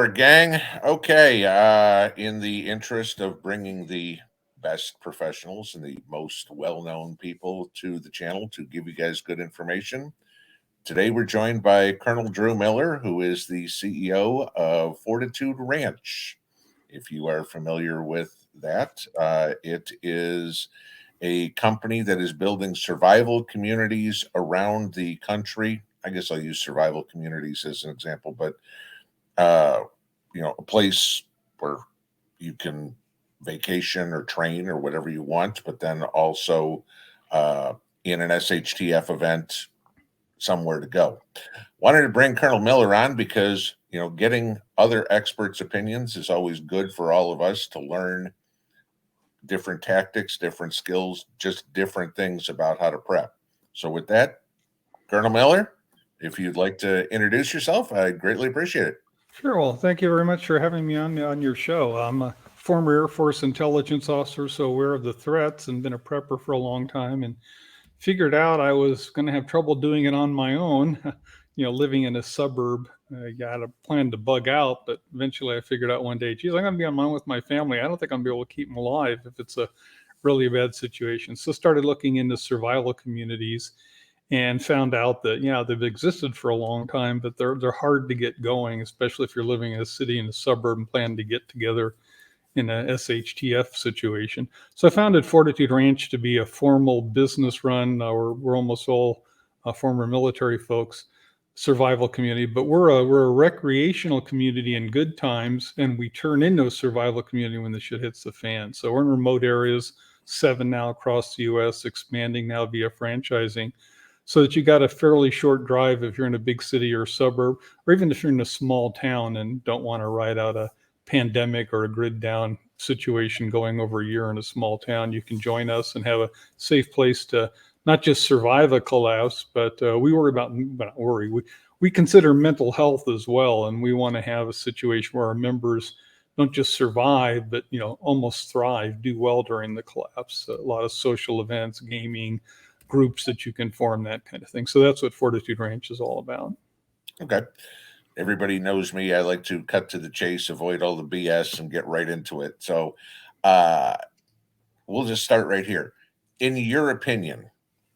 Hour, gang. Okay, in the interest of bringing the best professionals and the most well-known people to the channel to give you guys good information, today we're joined by Colonel Drew Miller, who is the CEO of Fortitude Ranch. If you are familiar with that, it is a company that is building survival communities around the country. I guess I'll use survival communities as an example, but uh, a place where you can vacation or train or whatever you want, but then also uh, in an SHTF event, somewhere to go. Wanted to bring Colonel Miller on because, getting other experts' opinions is always good for all of us to learn different tactics, different skills, just different things about how to prep. So, with that, Colonel Miller, if you'd like to introduce yourself, I'd greatly appreciate it. Sure. Well, thank you very much for having me on your show. I'm a former Air Force intelligence officer, so aware of the threats and been a prepper for a long time and figured out I was going to have trouble doing it on my own. Living in a suburb, I got a plan to bug out, but eventually I figured out one day, geez, I'm going to be on my own with my family. I don't think I'm going to be able to keep them alive if it's a really bad situation. So started looking into survival communities and found out that they've existed for a long time, but they're hard to get going, especially if you're living in a city in a suburb and plan to get together in a SHTF situation. So I founded Fortitude Ranch to be a formal business run. We're almost all former military folks, survival community, but we're a recreational community in good times, and we turn into a survival community when the shit hits the fan. So we're in remote areas, 7 now across the U.S., expanding now via franchising, so that you got a fairly short drive if you're in a big city or suburb, or even if you're in a small town and don't want to ride out a pandemic or a grid down situation going over a year in a small town. You can join us and have a safe place to not just survive a collapse, but we consider mental health as well, and we want to have a situation where our members don't just survive, but almost thrive, do well during the collapse. A lot of social events, gaming, groups that you can form, that kind of thing. So that's what Fortitude Ranch is all about. Okay. Everybody knows me. I like to cut to the chase, avoid all the BS, and get right into it. So we'll just start right here. In your opinion,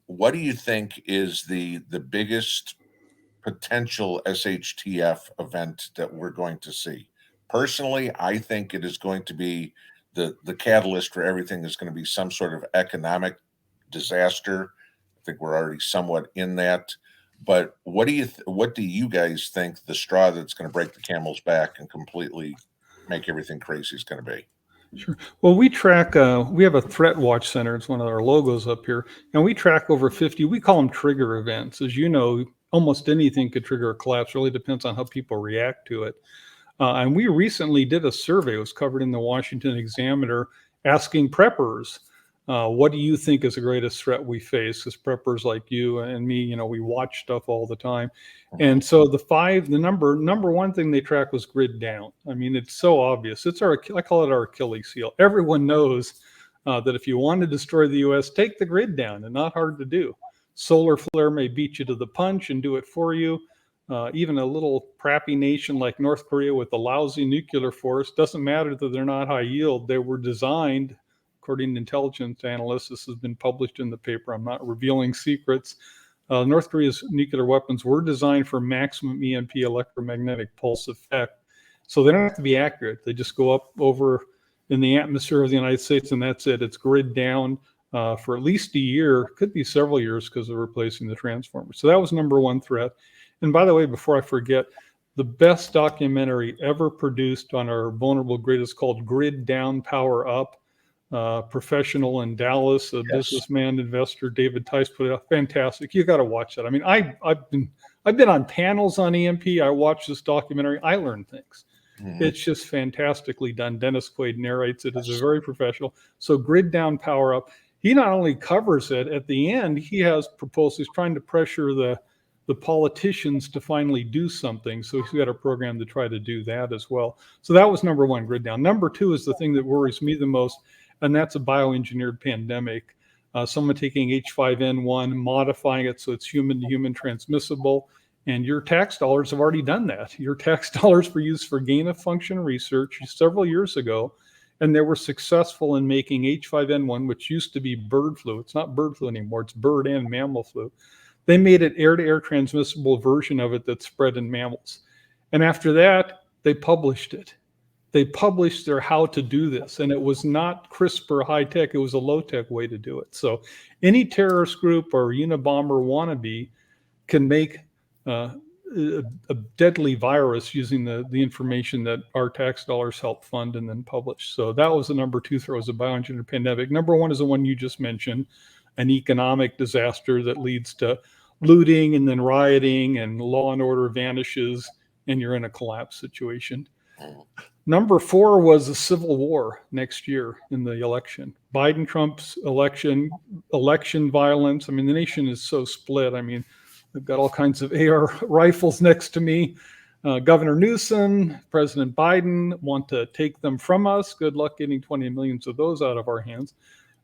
what do you think is the biggest potential SHTF event that we're going to see? Personally, I think it is going to be the catalyst for everything is going to be some sort of economic disaster. I think we're already somewhat in that. But what do you guys think the straw that's going to break the camel's back and completely make everything crazy is going to be? Sure. Well, we track, we have a threat watch center. It's one of our logos up here. And we track over 50, we call them trigger events. As you know, almost anything could trigger a collapse. Really depends on how people react to it. And we recently did a survey, it was covered in the Washington Examiner, asking preppers, what do you think is the greatest threat we face? Because preppers like you and me, we watch stuff all the time. And so the number one thing they track was grid down. I mean, it's so obvious. I call it our Achilles heel. Everyone knows that if you want to destroy the U.S., take the grid down, and not hard to do. Solar flare may beat you to the punch and do it for you. Even a little crappy nation like North Korea with a lousy nuclear force, doesn't matter that they're not high yield. They were designed, according to intelligence analysts, this has been published in the paper, I'm not revealing secrets, North Korea's nuclear weapons were designed for maximum EMP, electromagnetic pulse effect. So they don't have to be accurate. They just go up over in the atmosphere of the United States, and that's it. It's grid down for at least a year, could be several years because of replacing the transformer. So that was number one threat. And by the way, before I forget, the best documentary ever produced on our vulnerable grid is called Grid Down, Power Up. Professional in Dallas, a businessman, investor, David Tice put it out. Fantastic. You got to watch that. I mean, I've been on panels on EMP. I watched this documentary. I learned things. Mm-hmm. It's just fantastically done. Dennis Quaid narrates it. It's a very professional. So Grid Down, Power Up. He not only covers it, at the end, he has proposed, he's trying to pressure the politicians to finally do something. So he's got a program to try to do that as well. So that was number one, grid down. Number two is the thing that worries me the most, and that's a bioengineered pandemic. Someone taking H5N1, modifying it so it's human to human transmissible, And your tax dollars have already done that. Your tax dollars were used for gain of function research several years ago, and they were successful in making H5N1, which used to be bird flu. It's not bird flu anymore, it's bird and mammal flu. They made an air-to-air transmissible version of it that spread in mammals. And after that, they published it. They published their how to do this, and it was not CRISPR high-tech. It was a low-tech way to do it. So any terrorist group or Unabomber wannabe can make a deadly virus using the information that our tax dollars help fund and then publish. So that was the number 2 throw, is a bioengineered pandemic. Number 1 is the one you just mentioned, an economic disaster that leads to looting and then rioting, and law and order vanishes, and you're in a collapse situation. Number 4 was a civil war next year in the election. Biden-Trump's election violence. I mean, the nation is so split. I mean, I've got all kinds of AR rifles next to me. Governor Newsom, President Biden want to take them from us. Good luck getting 20 millions of those out of our hands.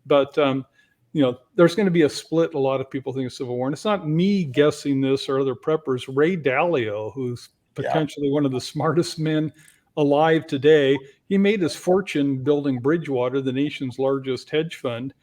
But, there's going to be a split. A lot of people think of civil war. And it's not me guessing this or other preppers. Ray Dalio, who's potentially one of the smartest men alive today, he made his fortune building Bridgewater, the nation's largest hedge fund,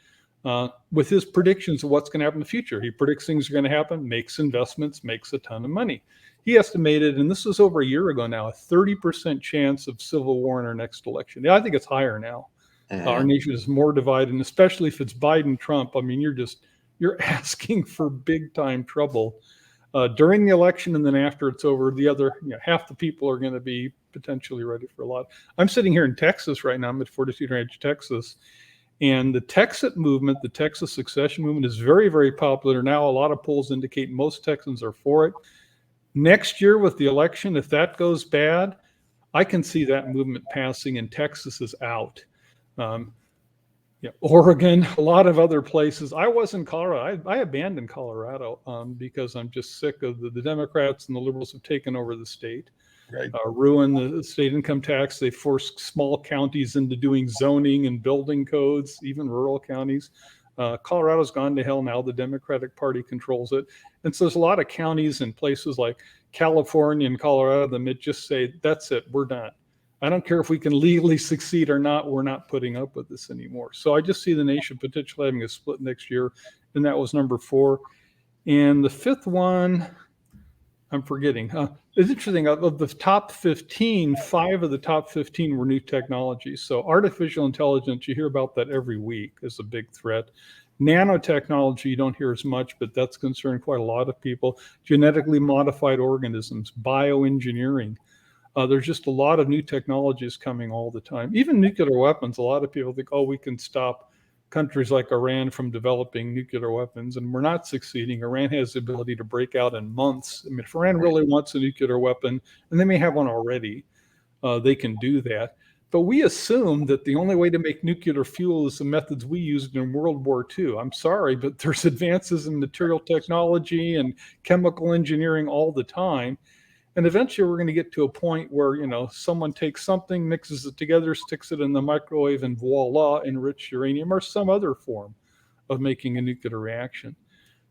with his predictions of what's going to happen in the future. He predicts things are going to happen, makes investments, makes a ton of money. He estimated, and this was over a year ago now, a 30% chance of civil war in our next election. Yeah, I think it's higher now. Our nation is more divided, and especially if it's Biden-Trump, I mean, you're asking for big time trouble during the election, and then after it's over, the other half the people are going to be potentially ready for a lot. I'm sitting here in Texas right now. I'm at Fortitude Ranch, Texas. And the Texas movement, the Texas succession movement, is very, very popular now. A lot of polls indicate most Texans are for it. Next year with the election, if that goes bad, I can see that movement passing and Texas is out. Oregon, a lot of other places. I was in Colorado. I abandoned Colorado because I'm just sick of the Democrats and the liberals have taken over the state. Right. Ruin the state income tax. They force small counties into doing zoning and building codes, even rural counties. Colorado's gone to hell now. The Democratic Party controls it. And so there's a lot of counties and places like California and Colorado that just say, that's it, we're done. I don't care if we can legally succeed or not, we're not putting up with this anymore. So I just see the nation potentially having a split next year. And that was number 4. And the 5th one, I'm forgetting. It's interesting. Of the top 15, 5 of the top 15 were new technologies. So artificial intelligence, you hear about that every week, is a big threat. Nanotechnology, you don't hear as much, but that's concerned quite a lot of people. Genetically modified organisms, bioengineering. There's just a lot of new technologies coming all the time. Even nuclear weapons. A lot of people think, we can stop countries like Iran from developing nuclear weapons, and we're not succeeding. Iran has the ability to break out in months. I mean, if Iran really wants a nuclear weapon, and they may have one already, they can do that. But we assume that the only way to make nuclear fuel is the methods we used in World War II. I'm sorry, but there's advances in material technology and chemical engineering all the time. And eventually we're going to get to a point where, someone takes something, mixes it together, sticks it in the microwave, and voila, enriched uranium or some other form of making a nuclear reaction.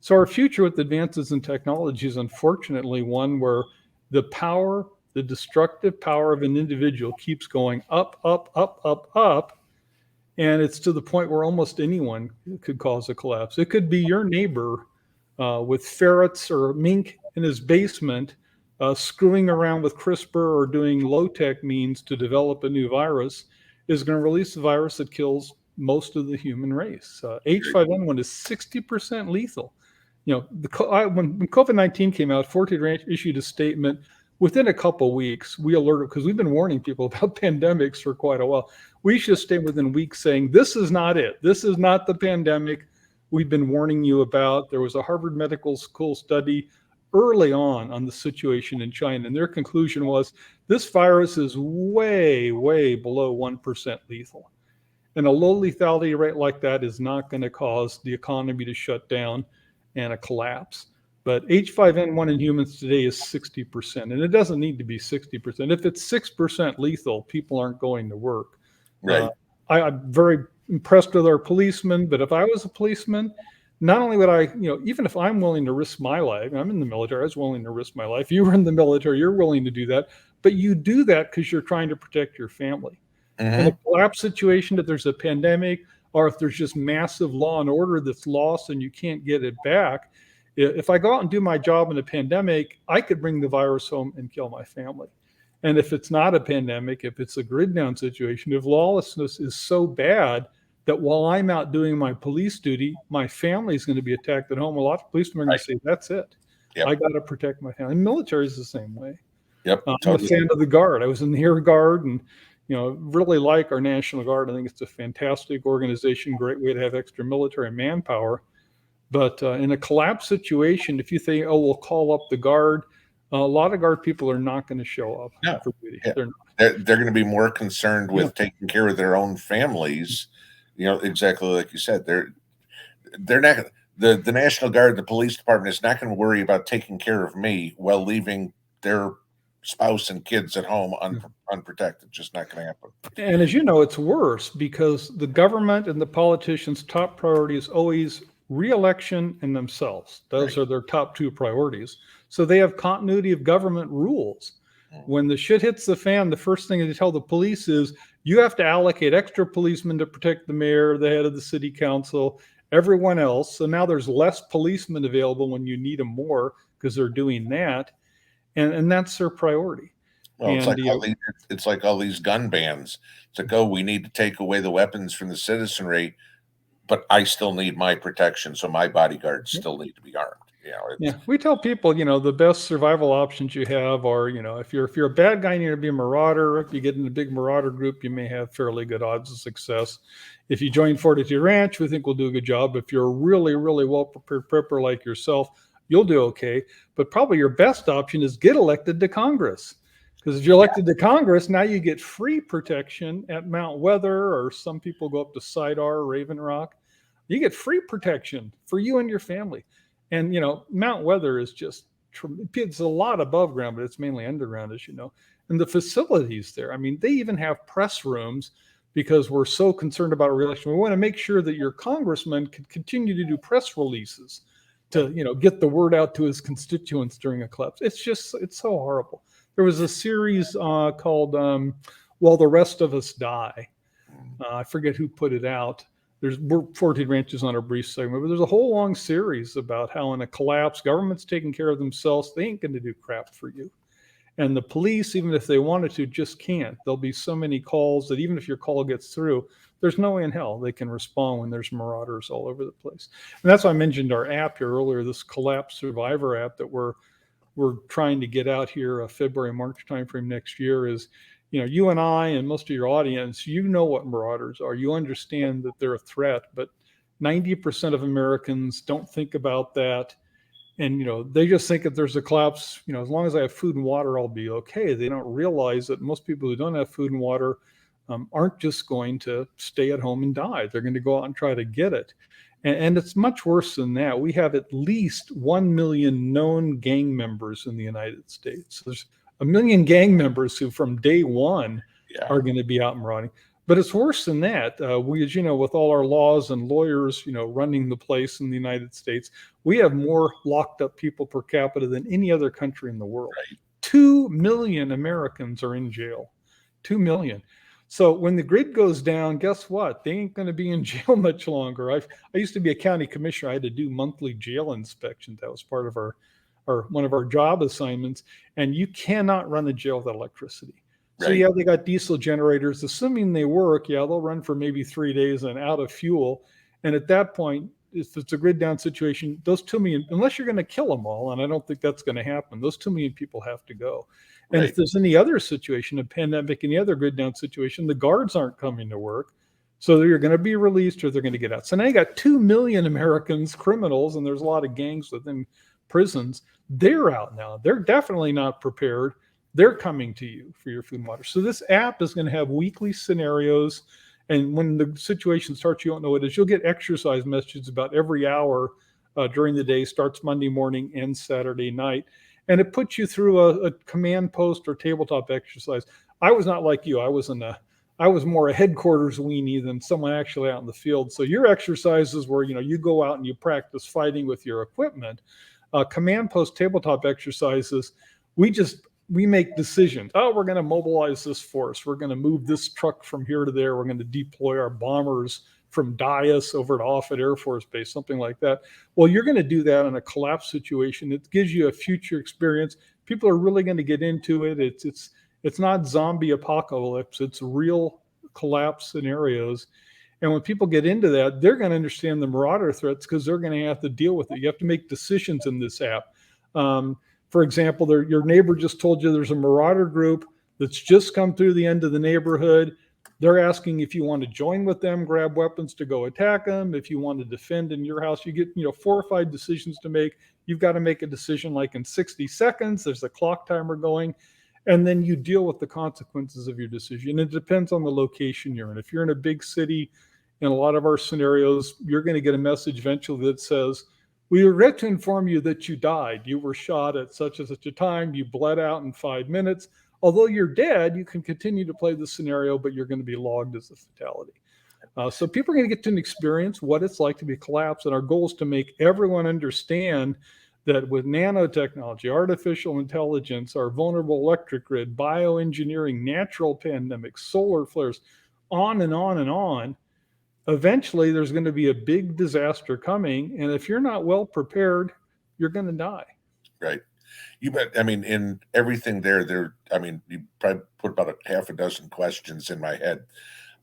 So our future with advances in technology is unfortunately one where the destructive power of an individual keeps going up, up, up, up, up. And it's to the point where almost anyone could cause a collapse. It could be your neighbor with ferrets or mink in his basement, screwing around with CRISPR or doing low-tech means to develop a new virus, is going to release a virus that kills most of the human race. H5N1 is 60% lethal. When COVID-19 came out, Fortitude Ranch issued a statement. Within a couple weeks, we alerted, because we've been warning people about pandemics for quite a while. We issued a statement within weeks saying, this is not it. This is not the pandemic we've been warning you about. There was a Harvard Medical School study early on the situation in China, and their conclusion was this virus is way, way below 1% lethal. And a low lethality rate like that is not going to cause the economy to shut down and a collapse. But H5N1 in humans today is 60%, and it doesn't need to be 60%. If it's 6% lethal, people aren't going to work. Right. I'm very impressed with our policemen, but if I was a policeman, not only would I, even if I'm willing to risk my life, I'm in the military, I was willing to risk my life. You were in the military, you're willing to do that, but you do that because you're trying to protect your family. In a Mm-hmm. collapse situation, if there's a pandemic or if there's just massive law and order that's lost and you can't get it back, if I go out and do my job in a pandemic, I could bring the virus home and kill my family. And if it's not a pandemic, if it's a grid down situation, if lawlessness is so bad that while I'm out doing my police duty, my family is going to be attacked at home, a lot of policemen are going Right. to say, that's it. Yep. I got to protect my family. And military is the same way. Yep. I'm Totally. a fan of the Guard. I was in the Air Guard and, really like our National Guard. I think it's a fantastic organization, great way to have extra military manpower. But in a collapse situation, if you think, oh, we'll call up the Guard, a lot of Guard people are not going to show up No. for duty. Yeah. They're not. They're going to be more concerned with taking care of their own families. Exactly like you said. They're not the National Guard, the police department is not going to worry about taking care of me while leaving their spouse and kids at home unprotected. Just not going to happen. And as you know, it's worse because the government and the politicians' top priority is always re-election and themselves. Those are their top two priorities. So they have continuity of government rules. When the shit hits the fan, the first thing they tell the police is you have to allocate extra policemen to protect the mayor, the head of the city council, everyone else. So now there's less policemen available when you need them more because they're doing that. And that's their priority. Well, it's like all these gun bans. It's like, oh, we need to take away the weapons from the citizenry, but I still need my protection, so my bodyguards still need to be armed. We tell people, the best survival options you have are, if you're a bad guy and you're going to be a marauder, if you get in a big marauder group, you may have fairly good odds of success. If you join Fortitude Ranch, we think we'll do a good job. If you're a really, really well-prepared prepper like yourself, you'll do okay. But probably your best option is get elected to Congress. Because if you're elected to Congress, now you get free protection at Mount Weather, or some people go up to Sidar, Raven Rock. You get free protection for you and your family. And, Mount Weather is just, it's a lot above ground, but it's mainly underground, as you know. And the facilities there, I mean, they even have press rooms because we're so concerned about re-election. We want to make sure that your congressman can continue to do press releases to, get the word out to his constituents during a collapse. It's so horrible. There was a series called While the Rest of Us Die. I forget who put it out. We're 14 ranches on a brief segment, but there's a whole long series about how in a collapse, government's taking care of themselves. They ain't going to do crap for you. And the police, even if they wanted to, just can't. There'll be so many calls that even if your call gets through, there's no way in hell they can respond when there's marauders all over the place. And that's why I mentioned our app here earlier, this Collapse Survivor app that we're trying to get out here February, March timeframe next year is, you and I and most of your audience, what marauders are. You understand that they're a threat, but 90% of Americans don't think about that. And, they just think if there's a collapse, as long as I have food and water, I'll be okay. They don't realize that most people who don't have food and water aren't just going to stay at home and die. They're going to go out and try to get it. And it's much worse than that. We have at least 1 million known gang members in the United States. There's 1 million gang members who from day one are going to be out marauding. But it's worse than that. We, as you know, with all our laws and lawyers, running the place in the United States, we have more locked up people per capita than any other country in the world. Right. 2 million Americans are in jail. 2 million. So when the grid goes down, guess what? They ain't going to be in jail much longer. I used to be a county commissioner. I had to do monthly jail inspections. That was part of our one of our job assignments. And you cannot run a jail without electricity. Right. So they got diesel generators. Assuming they work, they'll run for maybe 3 days and out of fuel. And at that point, if it's a grid down situation, those 2 million, unless you're going to kill them all, and I don't think that's going to happen, those 2 million people have to go. And right. If there's any other situation, a pandemic, any other grid down situation, the guards aren't coming to work. So they're going to be released or they're going to get out. So now you got 2 million Americans, criminals, and there's a lot of gangs within prisons. They're out now. They're definitely not prepared. They're coming to you for your food and water. So this app is going to have weekly scenarios. And when the situation starts, you don't know what it is. You'll get exercise messages about every hour during the day, starts Monday morning and Saturday night. And it puts you through a command post or tabletop exercise. I was not like you. I was in a I was more a headquarters weenie than someone actually out in the field. So your exercises where, you go out and you practice fighting with your equipment, command post tabletop exercises, we make decisions. Oh, we're going to mobilize this force. We're going to move this truck from here to there. We're going to deploy our bombers from Dias over to Offutt Air Force Base, something like that. Well, you're going to do that in a collapse situation. It gives you a future experience. People are really going to get into it. It's not zombie apocalypse. It's real collapse scenarios. And when people get into that, they're going to understand the marauder threats because they're going to have to deal with it. You have to make decisions in this app. For example, your neighbor just told you there's a marauder group that's just come through the end of the neighborhood. They're asking if you want to join with them, grab weapons to go attack them. If you want to defend in your house, you get 4 or 5 decisions to make. You've got to make a decision like in 60 seconds. There's a clock timer going. And then you deal with the consequences of your decision. It depends on the location you're in. If you're in a big city, in a lot of our scenarios, you're going to get a message eventually that says, we regret to inform you that you died. You were shot at such and such a time. You bled out in 5 minutes. Although you're dead, you can continue to play the scenario, but you're going to be logged as a fatality. So people are going to get to experience what it's like to be collapsed. And our goal is to make everyone understand that with nanotechnology, artificial intelligence, our vulnerable electric grid, bioengineering, natural pandemics, solar flares, on and on and on, eventually there's going to be a big disaster coming. And if you're not well prepared, you're going to die. Right. You bet. I mean, in everything there, I mean, you probably put about a half a dozen questions in my head.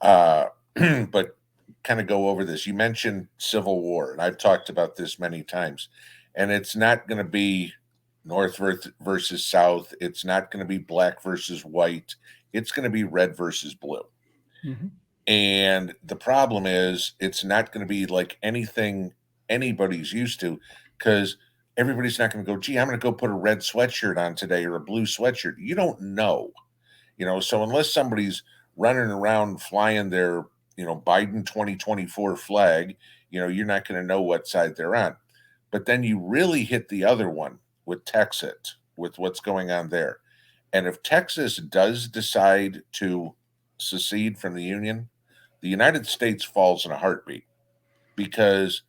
But kind of go over this. You mentioned Civil War, and I've talked about this many times, and it's not going to be North versus South. It's not going to be black versus white. It's going to be red versus blue. Mm-hmm. And the problem is, it's not going to be like anything anybody's used to, because everybody's not going to go, gee, I'm going to go put a red sweatshirt on today or a blue sweatshirt. You don't know, so unless somebody's running around flying their, Biden 2024 flag, you're not going to know what side they're on. But then you really hit the other one with Texas, with what's going on there. And if Texas does decide to secede from the Union, the United States falls in a heartbeat, because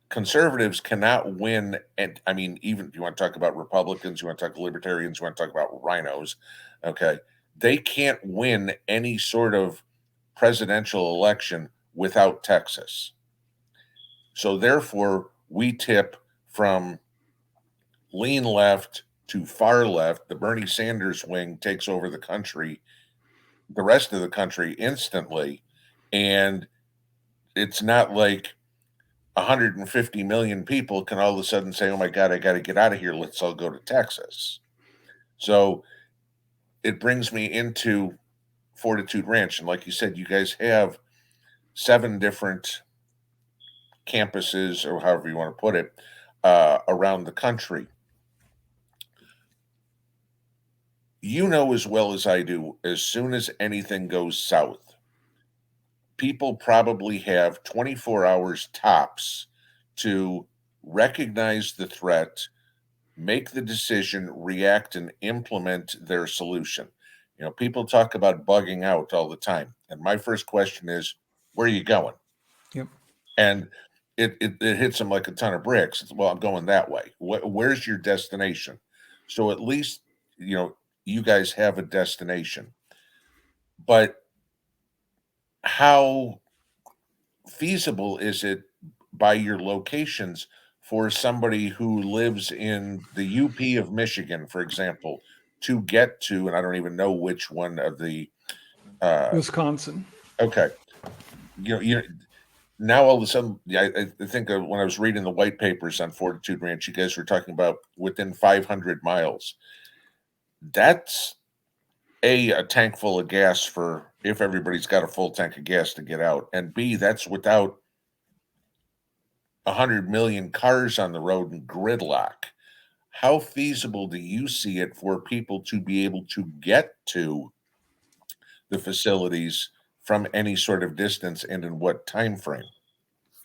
conservatives cannot win. And I mean, even if you want to talk about Republicans, you want to talk libertarians, you want to talk about rhinos, okay, they can't win any sort of presidential election without Texas. So therefore, we tip from lean left to far left. The Bernie Sanders wing takes over the country, the rest of the country instantly. And it's not like 150 million people can all of a sudden say, oh my God, I got to get out of here. Let's all go to Texas. So it brings me into Fortitude Ranch. And like you said, you guys have 7 different campuses, or however you want to put it, around the country. You know as well as I do, as soon as anything goes south, people probably have 24 hours tops to recognize the threat, make the decision, react, and implement their solution. People talk about bugging out all the time. And my first question is, where are you going? Yep. And it hits them like a ton of bricks. Well, I'm going that way. Where's your destination? So at least, you guys have a destination. But how feasible is it by your locations for somebody who lives in the UP of Michigan, for example, to get to, and I don't even know which one of the Wisconsin. Okay, now all of a sudden, I think when I was reading the white papers on Fortitude Ranch, you guys were talking about within 500 miles. That's a tank full of gas for if everybody's got a full tank of gas to get out, and B, that's without 100 million cars on the road and gridlock. How feasible do you see it for people to be able to get to the facilities from any sort of distance, and in what time frame?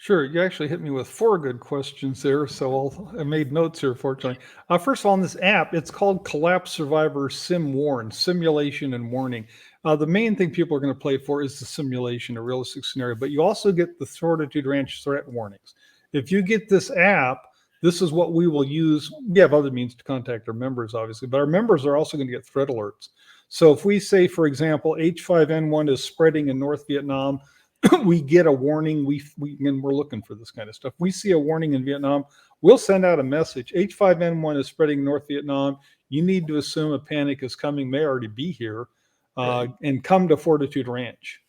Sure. You actually hit me with 4 good questions there. So I made notes here, fortunately. First of all, on this app, it's called Collapse Survivor Sim Warn, Simulation and Warning. The main thing people are going to play for is the simulation, a realistic scenario, but you also get the Fortitude Ranch threat warnings. If you get this app, this is what we will use. We have other means to contact our members, obviously, but our members are also going to get threat alerts. So if we say, for example, H5N1 is spreading in North Vietnam, we get a warning. And we're looking for this kind of stuff. We see a warning in Vietnam, we'll send out a message. H5N1 is spreading in North Vietnam. You need to assume a panic is coming, may already be here, and come to Fortitude Ranch.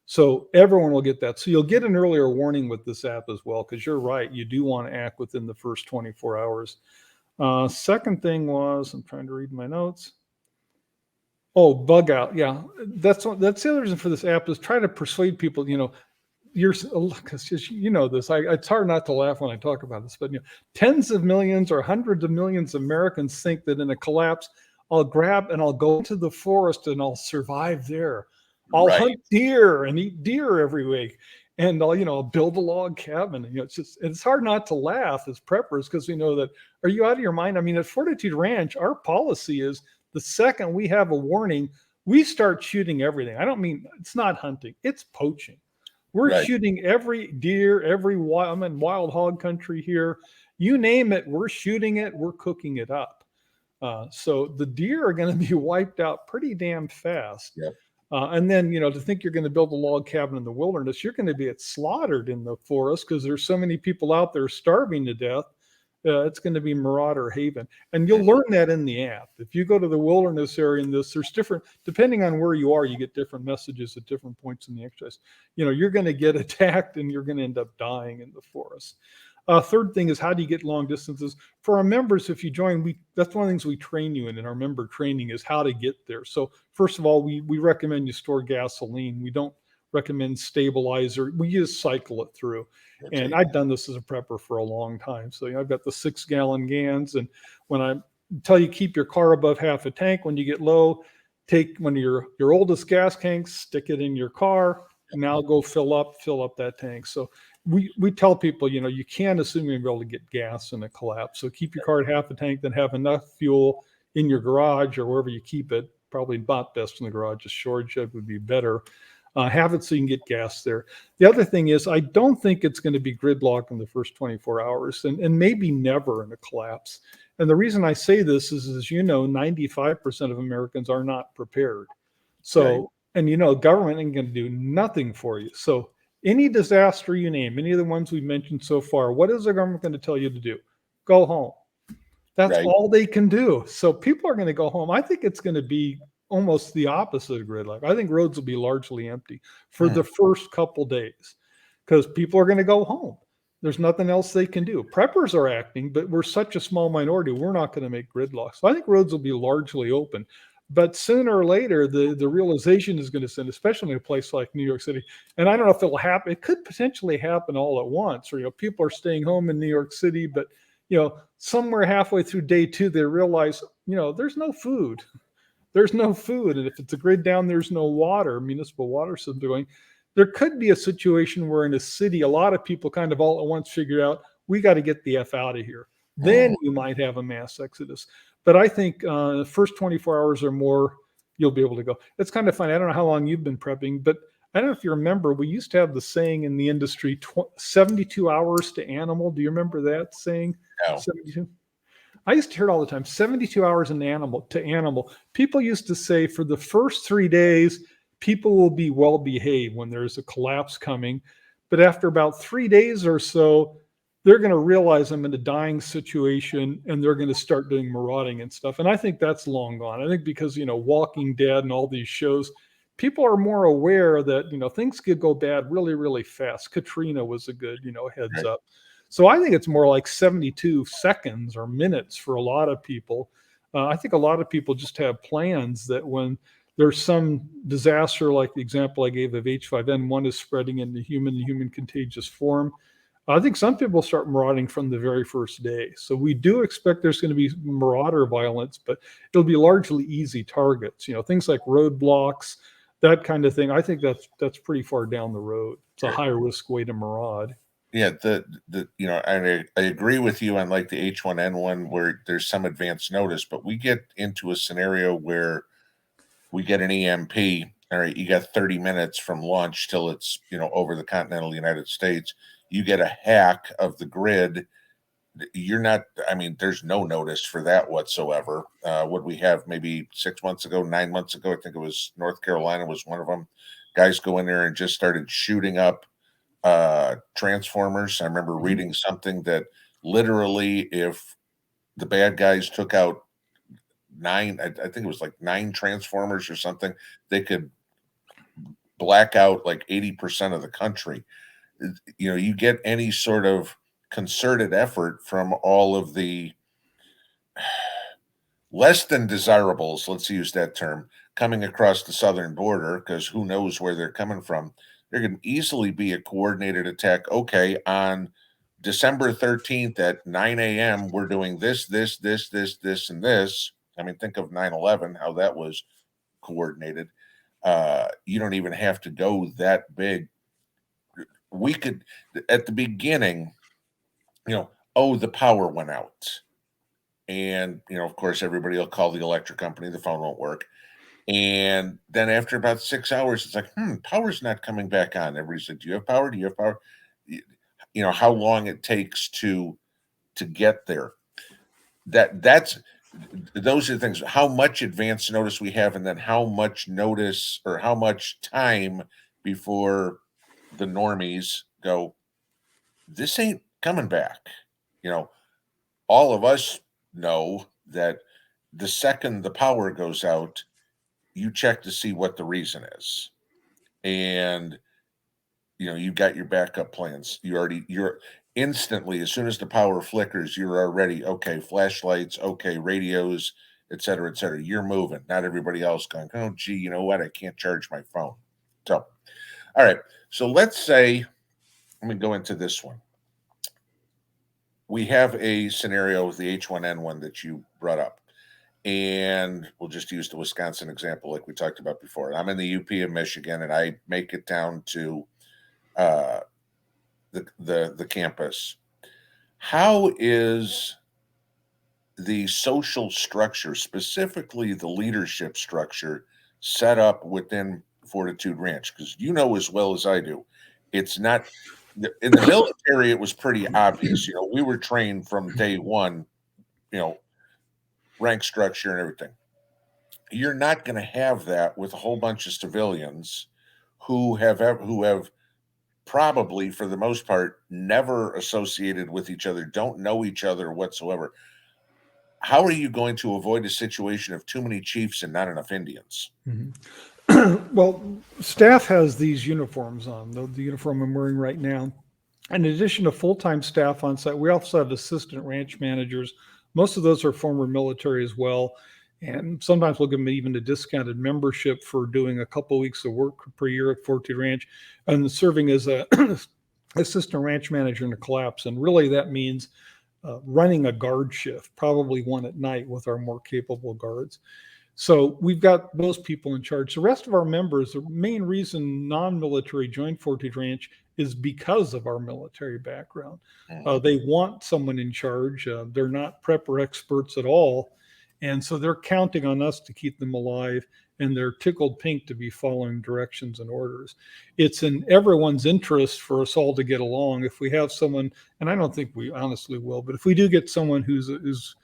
So everyone will get that. So you'll get an earlier warning with this app as well, because you're right. You do want to act within the first 24 hours. Second thing was, I'm trying to read my notes. Oh, bug out. Yeah, that's the other reason for this app is try to persuade people. Because you know this. It's hard not to laugh when I talk about this, but tens of millions or hundreds of millions of Americans think that in a collapse, I'll grab and I'll go into the forest and I'll survive there. I'll hunt deer and eat deer every week, and I'll build a log cabin. It's hard not to laugh as preppers because we know that. Are you out of your mind? I mean, at Fortitude Ranch, our policy is, the second we have a warning, we start shooting everything. I don't mean, it's not hunting, it's poaching. We're shooting every deer, every wild, I'm in wild hog country here. You name it, we're shooting it, we're cooking it up. So the deer are going to be wiped out pretty damn fast. Yep. And then, to think you're going to build a log cabin in the wilderness, you're going to get slaughtered in the forest because there's so many people out there starving to death. It's going to be marauder haven, and you'll learn that in the app. If you go to the wilderness area in this, there's different, depending on where you are, you get different messages at different points in the exercise. You're going to get attacked and you're going to end up dying in the forest. Third thing is, how do you get long distances? For our members, if you join, that's one of the things we train you in our member training is how to get there. So first of all, we recommend you store gasoline. We don't recommend stabilizer. We just cycle it through. Okay. And I've done this as a prepper for a long time. So I've got the 6-gallon Gans, and when I tell you keep your car above half a tank, when you get low, take one of your oldest gas tanks, stick it in your car. Now go fill up that tank. So we tell people, you can't assume you're going to be able to get gas in a collapse. So keep your car at half a tank, then have enough fuel in your garage or wherever you keep it. Probably not best in the garage. A storage shed would be better. Have it so you can get gas there. The other thing is, I don't think it's going to be gridlock in the first 24 hours and maybe never in a collapse. And the reason I say this is, 95% of Americans are not prepared. So, and government ain't going to do nothing for you. So any disaster you name, any of the ones we've mentioned so far, what is the government going to tell you to do? Go home. That's all they can do. So people are going to go home. I think it's going to be almost the opposite of gridlock. I think roads will be largely empty for the first couple days because people are going to go home. There's nothing else they can do. Preppers are acting, but we're such a small minority, we're not going to make gridlock. So I think roads will be largely open. But sooner or later, the realization is going to send, especially in a place like New York City. And I don't know if it will happen. It could potentially happen all at once, or people are staying home in New York City, but somewhere halfway through day 2, they realize, there's no food. There's no food. And if it's a grid down, there's no water, municipal water systems are going. There could be a situation where in a city, a lot of people kind of all at once figure out, we got to get the F out of here. Then you might have a mass exodus. But I think the first 24 hours or more, you'll be able to go. It's kind of funny. I don't know how long you've been prepping, but I don't know if you remember, we used to have the saying in the industry, 72 hours to animal. Do you remember that saying? No. 72? I used to hear it all the time, 72 hours to animal. People used to say for the first 3 days, people will be well behaved when there's a collapse coming. But after about 3 days or so, they're going to realize I'm in a dying situation and they're going to start doing marauding and stuff. And I think that's long gone. I think because, Walking Dead and all these shows, people are more aware that, things could go bad really, really fast. Katrina was a good, heads up. So I think it's more like 72 seconds or minutes for a lot of people. I think a lot of people just have plans that when there's some disaster, like the example I gave of H5N1 is spreading into human contagious form, I think some people start marauding from the very first day. So we do expect there's going to be marauder violence, but it'll be largely easy targets. Things like roadblocks, that kind of thing. I think that's pretty far down the road. It's a high risk way to maraud. Yeah, I agree with you on like the H1N1 where there's some advance notice, but we get into a scenario where we get an EMP. All right, you got 30 minutes from launch till it's, over the continental United States. You get a hack of the grid. You're not, I mean, there's no notice for that whatsoever. What we have maybe 6 months ago, 9 months ago, I think it was North Carolina was one of them. Guys go in there and just started shooting up transformers. I remember reading something that literally, if the bad guys took out nine, I think it was like 9 transformers or something, they could black out like 80% of the country. You get any sort of concerted effort from all of the less than desirables, let's use that term, coming across the southern border, because who knows where they're coming from. There can easily be a coordinated attack. Okay, on December 13th at 9 a.m., we're doing this, and this. I mean, think of 9/11, how that was coordinated. You don't even have to go that big. We could, at the beginning, oh, the power went out. And, of course, everybody will call the electric company, the phone won't work. And then after about 6 hours, it's like, power's not coming back on. Everybody said, do you have power? Do you have power? How long it takes to get there. Those are the things. How much advance notice we have, and then how much notice or how much time before the normies go, this ain't coming back. All of us know that the second the power goes out, you check to see what the reason is. And you've got your backup plans. You're instantly, as soon as the power flickers, you're already okay, flashlights, okay, radios, et cetera, et cetera. You're moving. Not everybody else going, oh gee, you know what? I can't charge my phone. So all right. So let's say, let me go into this one. We have a scenario with the H1N1 that you brought up. And we'll just use the Wisconsin example like we talked about before. I'm in the UP of Michigan, and I make it down to the campus. How is the social structure, specifically the leadership structure, set up within Fortitude Ranch? Because as well as I do, it's not in the military. It was pretty obvious. We were trained from day one. Rank structure and everything. You're not going to have that with a whole bunch of civilians who have probably, for the most part, never associated with each other, don't know each other whatsoever. How are you going to avoid a situation of too many chiefs and not enough Indians? Well, staff has these uniforms on, the uniform I'm wearing right now. In addition to full-time staff on site, we also have assistant ranch managers. Most of those are former military as well. And sometimes we'll give them even a discounted membership for doing a couple weeks of work per year at Fortitude Ranch and serving as a assistant ranch manager in a collapse. And really that means running a guard shift, probably one at night with our more capable guards. So we've got those people in charge. The rest of our members, the main reason non-military joined Fortitude Ranch is because of our military background. They want someone in charge. They're not prepper experts at all. And so they're counting on us to keep them alive, and they're tickled pink to be following directions and orders. It's in everyone's interest for us all to get along. If we have someone, and I don't think we honestly will, but if we do get someone who's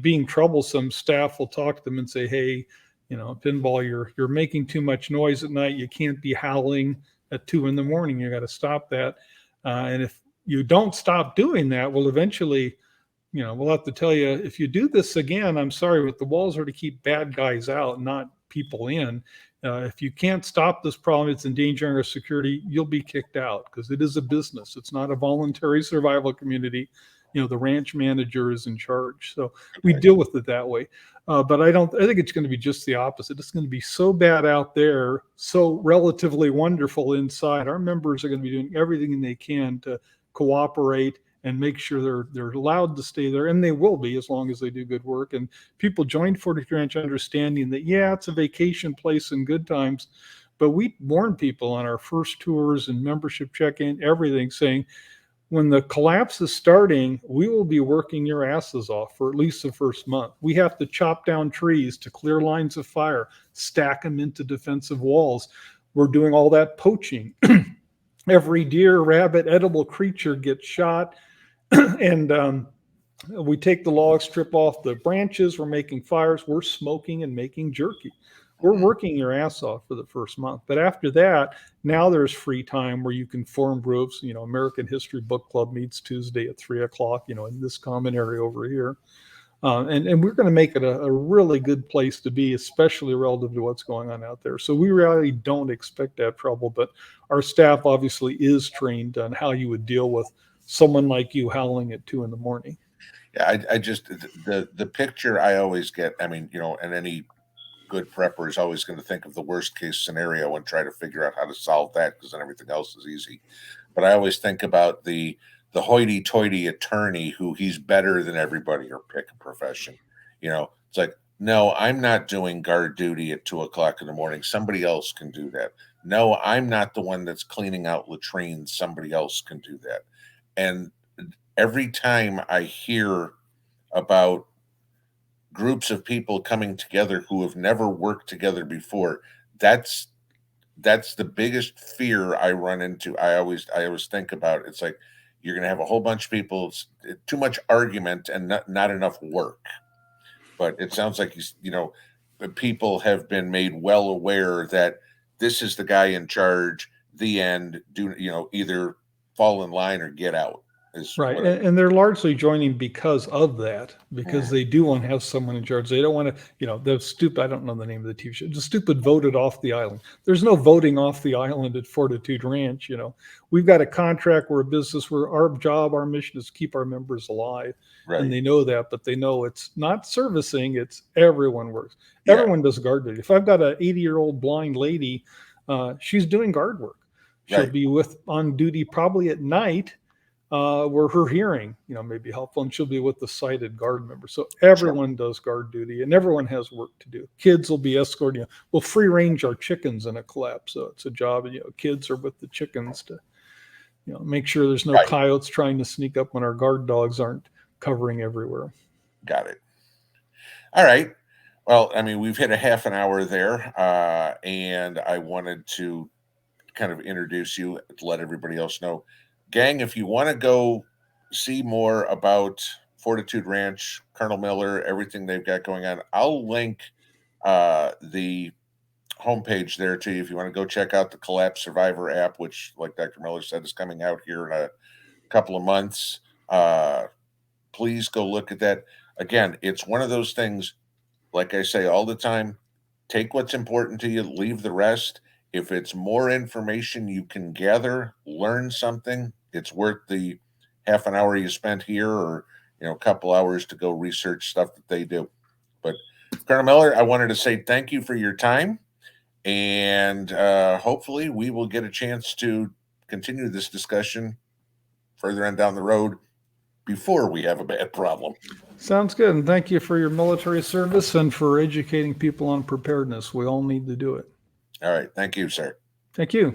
being troublesome, staff will talk to them and say, hey, Pinball, you're making too much noise at night. You can't be howling at 2 a.m. You got to stop that. And if you don't stop doing that, well, eventually, we'll have to tell you, if you do this again, I'm sorry, but the walls are to keep bad guys out, not people in. If you can't stop this problem, it's endangering our security, you'll be kicked out, because it is a business. It's not a voluntary survival community. The ranch manager is in charge. So we deal with it that way. But I think it's going to be just the opposite. It's going to be so bad out there, so relatively wonderful inside. Our members are going to be doing everything they can to cooperate and make sure they're allowed to stay there, and they will be as long as they do good work. And people join Fortitude Ranch understanding that, yeah, it's a vacation place in good times, but we warn people on our first tours and membership check-in, everything, saying, when the collapse is starting, we will be working your asses off for at least the first month. We have to chop down trees to clear lines of fire, stack them into defensive walls. We're doing all that poaching. Every deer, rabbit, edible creature gets shot. And we take the log strip off the branches. We're making fires. We're smoking and making jerky. We're working your ass off for the first month. But after that, now there's free time where you can form groups. American History Book Club meets Tuesday at 3:00, in this common area over here. And we're going to make it a really good place to be, especially relative to what's going on out there. So we really don't expect to have trouble, but our staff obviously is trained on how you would deal with someone like you howling at 2 a.m. Yeah, I just the picture I always get. I mean, and any good prepper is always going to think of the worst case scenario and try to figure out how to solve that, because then everything else is easy. But I always think about the hoity-toity attorney who he's better than everybody, or pick a profession. It's like, no, I'm not doing guard duty at 2:00 in the morning. Somebody else can do that. No, I'm not the one that's cleaning out latrines. Somebody else can do that. And every time I hear about groups of people coming together who have never worked together before, that's the biggest fear I run into. I always think about it. It's like, you're going to have a whole bunch of people, too much argument and not enough work. But it sounds like people have been made well aware that this is the guy in charge. The end. Either fall in line or get out. Right. And they're largely joining because of that, because they do want to have someone in charge. They don't want to, the stupid, I don't know the name of the TV show, the stupid voted off the island. There's no voting off the island at Fortitude Ranch. We've got a contract, we're a business, where our job, our mission is to keep our members alive. Right. And they know that, but they know it's not servicing, it's everyone works. Yeah. Everyone does guard duty. If I've got an 80-year-old blind lady, she's doing guard work. She'll be on duty probably at night, where her hearing, may be helpful, and she'll be with the sighted guard member. So everyone does guard duty, and everyone has work to do. Kids will be escorting. We'll free range our chickens in a collapse, so it's a job. Kids are with the chickens to, make sure there's no coyotes trying to sneak up when our guard dogs aren't covering everywhere. Got it. All right. Well, I mean, we've hit a half an hour there, and I wanted to kind of introduce you to let everybody else know. Gang, if you want to go see more about Fortitude Ranch, Colonel Miller, everything they've got going on, I'll link the homepage there to you if you want to go check out the Collapse Survivor app, which, like Dr. Miller said, is coming out here in a couple of months. Please go look at that. Again, it's one of those things, like I say all the time, take what's important to you, leave the rest. If it's more information you can gather, learn something, it's worth the half an hour you spent here, or a couple hours to go research stuff that they do. But Colonel Miller, I wanted to say thank you for your time, and hopefully we will get a chance to continue this discussion further on down the road before we have a bad problem. Sounds good, and thank you for your military service and for educating people on preparedness. We all need to do it. All right. Thank you, sir. Thank you.